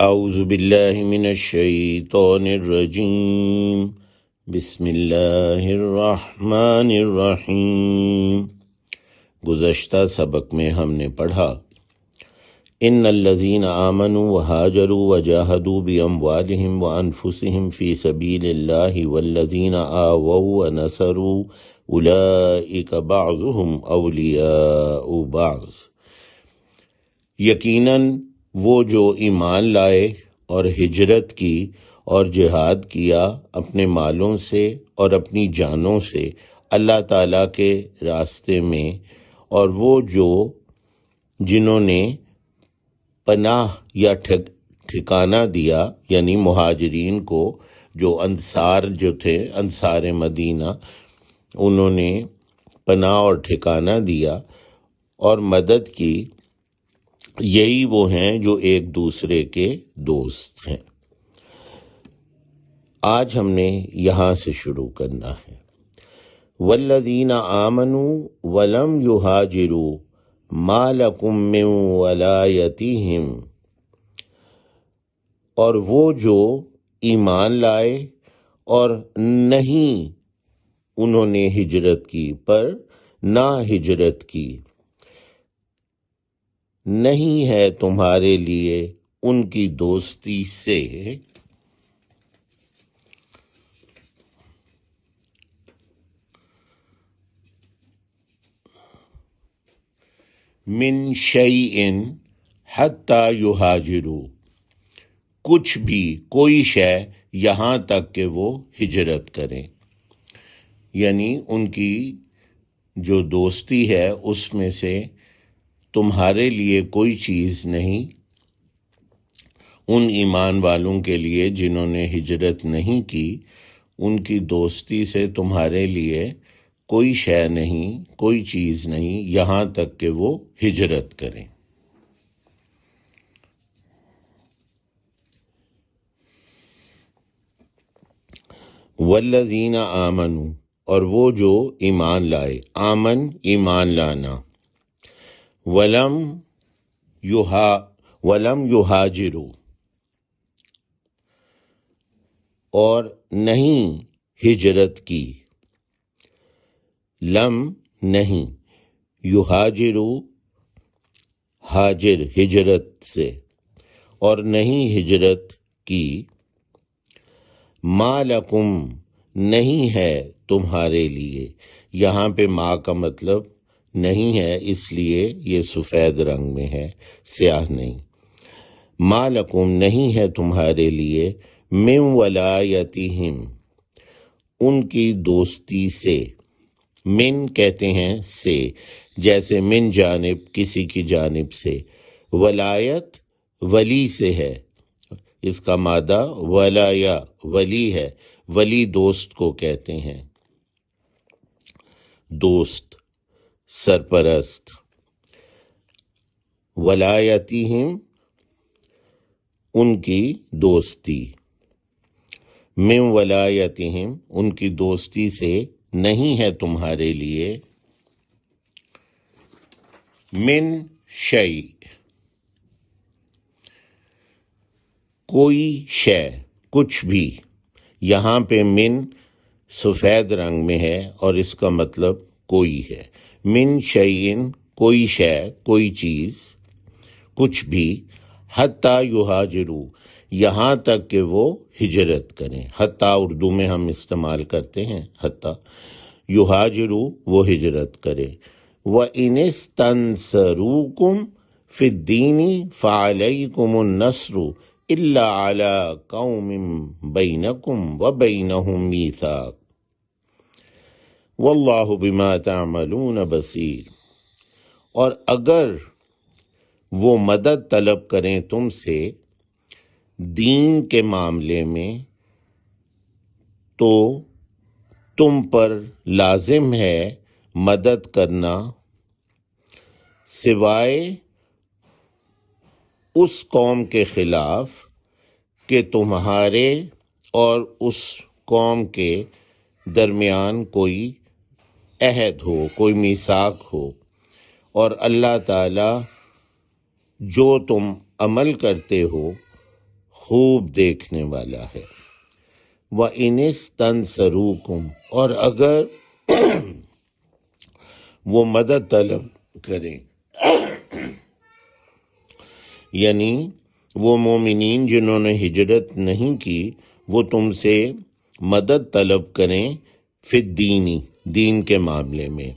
اعوذ باللہ من الشیطان الرجیم بسم اللہ الرحمن الرحیم۔ گزشتہ سبق میں ہم نے پڑھا ان الذین آمنوا وہاجروا وجاہدوا باموالہم وانفسہم فی سبیل اللہ والذین آووا ونصروا اولئک بعضهم اولیاء بعض۔ یقیناً وہ جو ایمان لائے اور ہجرت کی اور جہاد کیا اپنے مالوں سے اور اپنی جانوں سے اللہ تعالیٰ کے راستے میں، اور وہ جنہوں نے پناہ یا ٹھکانہ دیا، یعنی مہاجرین کو، جو انصار جو تھے، انصار مدینہ، انہوں نے پناہ اور ٹھکانہ دیا اور مدد کی، یہی وہ ہیں جو ایک دوسرے کے دوست ہیں۔ آج ہم نے یہاں سے شروع کرنا ہے۔ والذین آمنوا ولم یہاجروا ما لکم من ولایتہم، اور وہ جو ایمان لائے اور نہیں انہوں نے ہجرت کی، پر نہ ہجرت کی، نہیں ہے تمہارے لیے ان کی دوستی سے من شیء حتی یہاجروا، کچھ بھی، کوئی شے، یہاں تک کہ وہ ہجرت کریں، یعنی ان کی جو دوستی ہے اس میں سے تمہارے لیے کوئی چیز نہیں، ان ایمان والوں کے لیے جنہوں نے ہجرت نہیں کی، ان کی دوستی سے تمہارے لیے کوئی شے نہیں، کوئی چیز نہیں، یہاں تک کہ وہ ہجرت کریں۔ والذین آمنوا، اور وہ جو ایمان لائے، آمن ایمان لانا، ولم یہاجروا، اور نہیں ہجرت کی، لم نہیں، یہاجروا ہاجر ہجرت سے، اور نہیں ہجرت کی، ما لکم نہیں ہے تمہارے لیے، یہاں پہ ما کا مطلب نہیں ہے، اس لیے یہ سفید رنگ میں ہے، سیاہ نہیں۔ ما لکم نہیں ہے تمہارے لیے، من ولایتہم ان کی دوستی سے، من کہتے ہیں سے، جیسے من جانب کسی کی جانب سے، ولایت ولی سے ہے، اس کا مادہ ولایا ولی ہے، ولی دوست کو کہتے ہیں، دوست، سرپرست۔ ولایتہم ان کی دوستی، من ولایتہم ان کی دوستی سے نہیں ہے تمہارے لیے، من شیء کوئی شے، کچھ بھی، یہاں پہ من سفید رنگ میں ہے اور اس کا مطلب کوئی ہے، من شیء کوئی شے، کوئی چیز، کچھ بھی، حتی یہاجروا یہاں تک کہ وہ ہجرت کریں، حتی اردو میں ہم استعمال کرتے ہیں، حتی یہاجروا وہ ہجرت کرے، وَإِنِ اسْتَنْصَرُوكُمْ فِي الدِّينِ فَعَلَيْكُمُ النَّصْرُ إِلَّا عَلَىٰ قَوْمٍ بَيْنَكُمْ وَبَيْنَهُمْ مِيثَاقٌ وَاللَّهُ بِمَا تَعْمَلُونَ بَصِيرٌ، اور اگر وہ مدد طلب کریں تم سے دین کے معاملے میں، تو تم پر لازم ہے مدد کرنا، سوائے اس قوم کے خلاف کہ تمہارے اور اس قوم کے درمیان کوئی عہد ہو، کوئی میثاق ہو، اور اللہ تعالی جو تم عمل کرتے ہو خوب دیکھنے والا ہے۔ وَإِنِ اسْتَنْصَرُوكُمْ، اور اگر وہ مدد طلب کریں، یعنی وہ مومنین جنہوں نے ہجرت نہیں کی وہ تم سے مدد طلب کریں فی الدین، دین کے معاملے میں،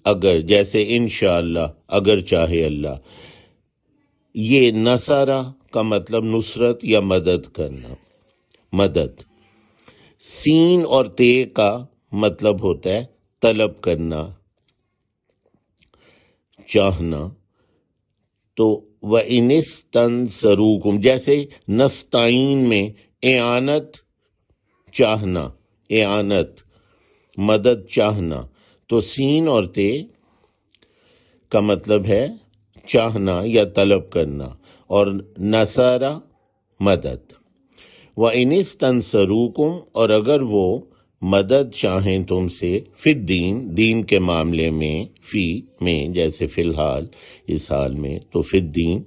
اگر، جیسے انشاءاللہ، اگر چاہے اللہ، یہ نصرہ کا مطلب نصرت یا مدد کرنا، مدد۔ سین اور تے کا مطلب ہوتا ہے طلب کرنا، چاہنا۔ تو وَإِنِ اسْتَنْصَرُوكُمْ، جیسے نستعین میں اعانت چاہنا، اعانت مدد چاہنا، تو سین اور تے کا مطلب ہے چاہنا یا طلب کرنا، اور نصرہ مدد۔ وَإِنِ اسْتَنْصَرُوكُمْ، اور اگر وہ مدد چاہیں تم سے فی الدین، دین کے معاملے میں، فی میں جیسے فی الحال اس حال میں، تو فی الدین،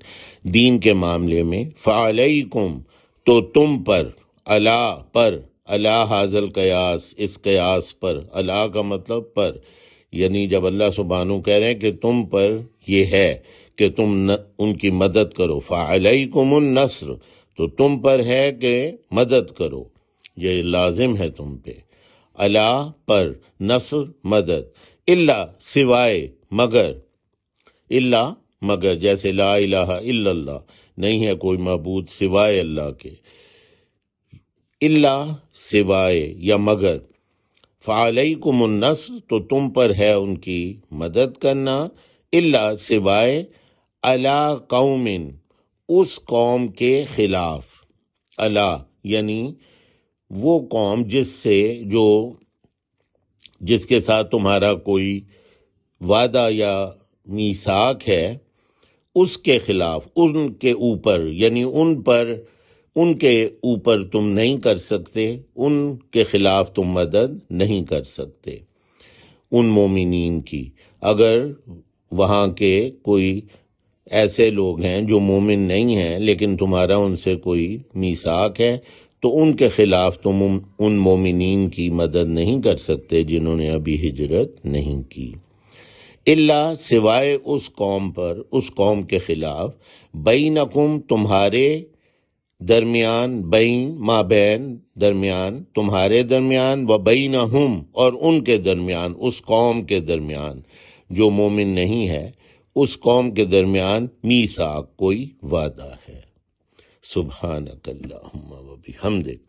دین کے معاملے میں، فعلیکم، تو تم پر، علا پر، علا حاضل قیاس، اس قیاس پر، علا کا مطلب پر، یعنی جب اللہ سبحانہ کہہ رہے ہیں کہ تم پر یہ ہے کہ تم ان کی مدد کرو، فعلیکم النصر، تو تم پر ہے کہ مدد کرو، یہ لازم ہے تم پہ، علا پر، نصر مدد، الا سوائے، مگر، الا مگر، جیسے لا الہ الا اللہ، نہیں ہے کوئی معبود سوائے اللہ کے، الا سوائے یا مگر، فعلیکم النصر، تو تم پر ہے ان کی مدد کرنا، الا سوائے، علی قوم، اس قوم کے خلاف، علی یعنی وہ قوم جس کے ساتھ تمہارا کوئی وعدہ یا میثاق ہے، اس کے خلاف، ان کے اوپر، یعنی ان کے اوپر تم نہیں کر سکتے، ان کے خلاف تم مدد نہیں کر سکتے، ان مومنین کی۔ اگر وہاں کے کوئی ایسے لوگ ہیں جو مومن نہیں ہیں لیکن تمہارا ان سے کوئی میثاق ہے، تو ان کے خلاف تم ان مومنین کی مدد نہیں کر سکتے جنہوں نے ابھی ہجرت نہیں کی، الا سوائے اس قوم پر، اس قوم کے خلاف، بینکم تمہارے درمیان، بین مابین درمیان، تمہارے درمیان، و بینہم اور ان کے درمیان، اس قوم کے درمیان جو مومن نہیں ہے، اس قوم کے درمیان میثاق، کوئی وعدہ ہے۔ سبحانک اللہم و بحمدک